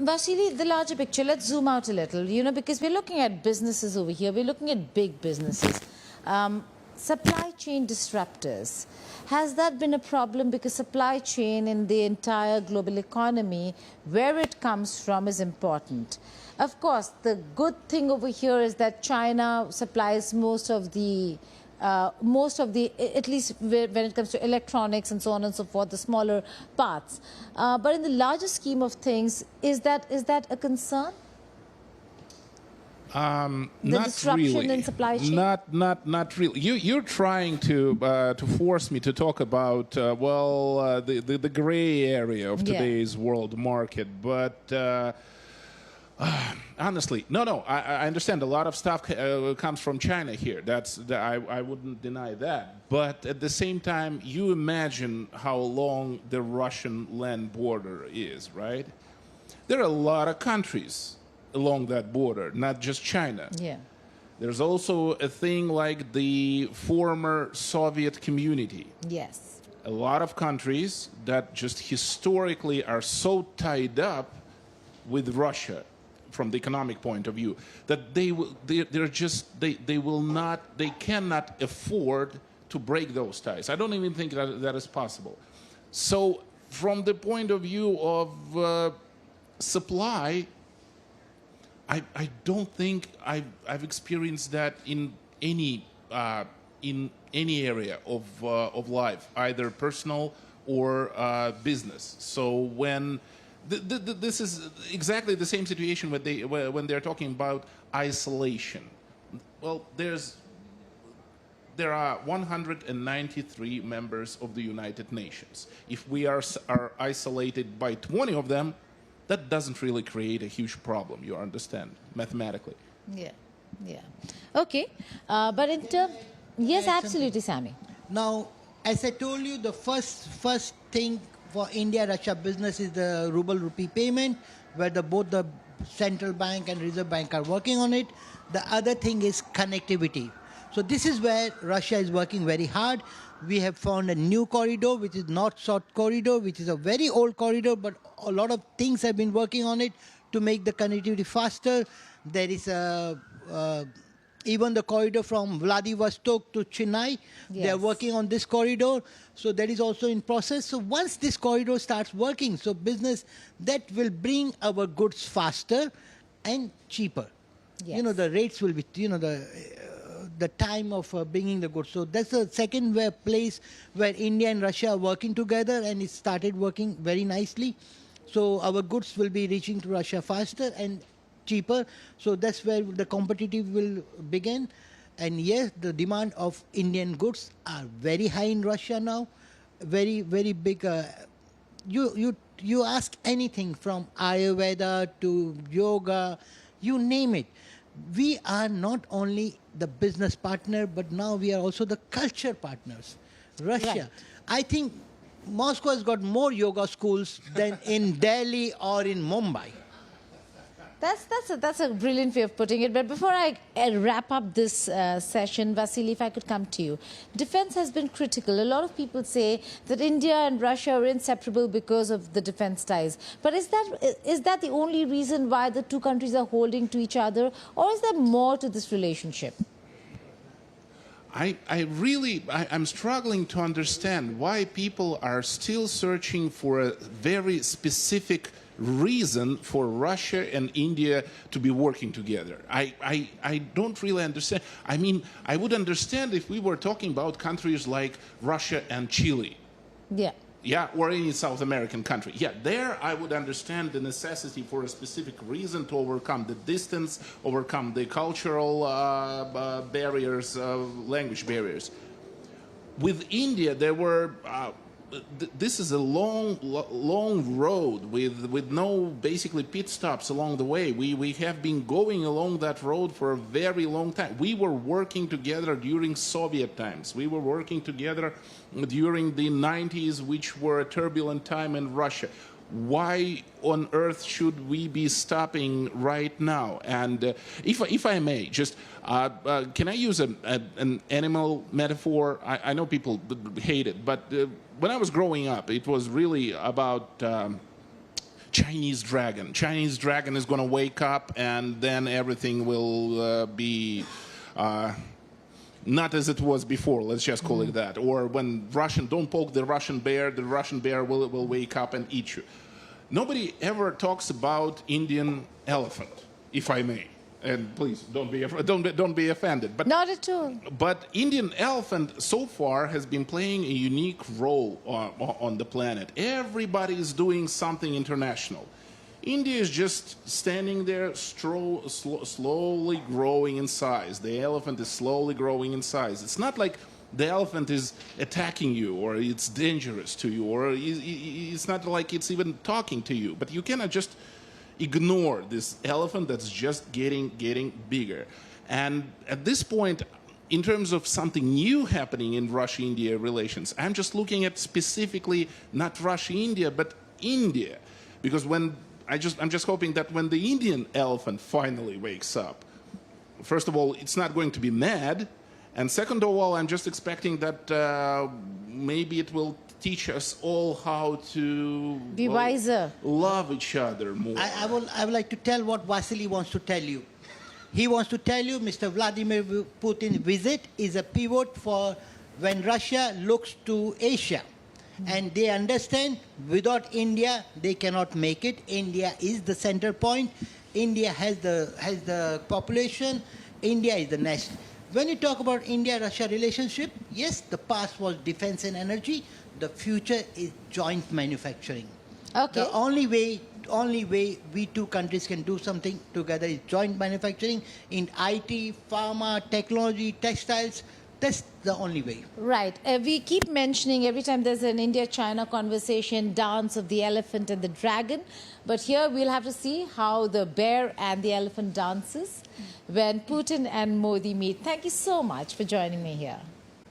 Vasily, the larger picture, let's zoom out a little, because we're looking at businesses over here. We're looking at big businesses. Supply chain disruptors. Has that been a problem? Because supply chain in the entire global economy, where it comes from, is important. Of course, the good thing over here is that China supplies most of the, at least when it comes to electronics and so on and so forth, the smaller parts. But in the larger scheme of things, is that a concern? The disruption really. in supply chain? Not really. You're trying to force me to talk about the gray area of today's world market, but honestly, no. I understand a lot of stuff comes from China here. I wouldn't deny that. But at the same time, you imagine how long the Russian land border is, right? There are a lot of countries along that border, not just China. Yeah. There's also a thing like the former Soviet community. Yes. A lot of countries that just historically are so tied up with Russia from the economic point of view that they cannot afford to break those ties. I don't even think that is possible. So from the point of view of supply, I don't think I've experienced that in any area of life, either personal or business. So when this is exactly the same situation when they're talking about isolation. Well, there are 193 members of the United Nations. If we are isolated by 20 of them, that doesn't really create a huge problem, you understand, mathematically. Yeah. Okay. But in terms... Yes, absolutely, Sammy. Now, as I told you, the first thing for India-Russia business is the ruble-rupee payment, where both the central bank and Reserve Bank are working on it. The other thing is connectivity. So this is where Russia is working very hard. We have found a new corridor, which is North-South corridor, which is a very old corridor, but a lot of things have been working on it to make the connectivity faster. There is even the corridor from Vladivostok to Chennai. Yes. They are working on this corridor. So that is also in process. So once this corridor starts working, so business, that will bring our goods faster and cheaper. Yes. The rates will be, the time of bringing the goods. So that's the second place where India and Russia are working together, and it started working very nicely. So our goods will be reaching to Russia faster and cheaper. So that's where the competitive will begin. And yes, the demand of Indian goods are very high in Russia now. Very, very big. You ask anything from Ayurveda to yoga, you name it. We are not only the business partner, but now we are also the culture partners. Russia. Right. I think Moscow has got more yoga schools than in Delhi or in Mumbai. That's a brilliant way of putting it. But before I wrap up this session, Vasily, if I could come to you. Defense has been critical. A lot of people say that India and Russia are inseparable because of the defense ties. But is that the only reason why the two countries are holding to each other? Or is there more to this relationship? I'm struggling to understand why people are still searching for a very specific reason for Russia and India to be working together. I don't really understand. I mean, I would understand if we were talking about countries like Russia and Chile. Yeah. Yeah, or any South American country. Yeah, there I would understand the necessity for a specific reason to overcome the distance, overcome the cultural barriers, language barriers. With India, there were... this is a long road with no basically pit stops along the way. We have been going along that road for a very long time. We were working together during Soviet times. We were working together during the 90s, which were a turbulent time in Russia. Why on earth should we be stopping right now? And if I may, just can I use an animal metaphor? I know people hate it, but when I was growing up, it was really about Chinese dragon. Chinese dragon is going to wake up, and then everything will be not as it was before. Let's just call it that. Or when don't poke the Russian bear will wake up and eat you. Nobody ever talks about Indian elephant, if I may. And please don't be offended. But not at all. But Indian elephant so far has been playing a unique role on the planet. Everybody is doing something international. India is just standing there, slowly growing in size. The elephant is slowly growing in size. It's not like the elephant is attacking you, or it's dangerous to you, or it's not like it's even talking to you. But you cannot just ignore this elephant that's just getting bigger. And at this point, in terms of something new happening in Russia-India relations, I'm just looking at specifically not Russia-India, but India. Because I'm just hoping that when the Indian elephant finally wakes up, first of all, it's not going to be mad. And second of all, I'm just expecting that maybe it will teach us all how to be wiser, love each other more. I would like to tell what Vasily wants to tell you. He wants to tell you Mr. Vladimir Putin's visit is a pivot for when Russia looks to Asia. And they understand without India, they cannot make it. India is the center point. India has the population. India is the nest. When you talk about India-Russia relationship, yes, the past was defense and energy. The future is joint manufacturing. Okay. The only way we two countries can do something together is joint manufacturing in IT, pharma, technology, textiles. That's the only way. Right. We keep mentioning every time there's an India-China conversation, dance of the elephant and the dragon. But here we'll have to see how the bear and the elephant dances when Putin and Modi meet. Thank you so much for joining me here.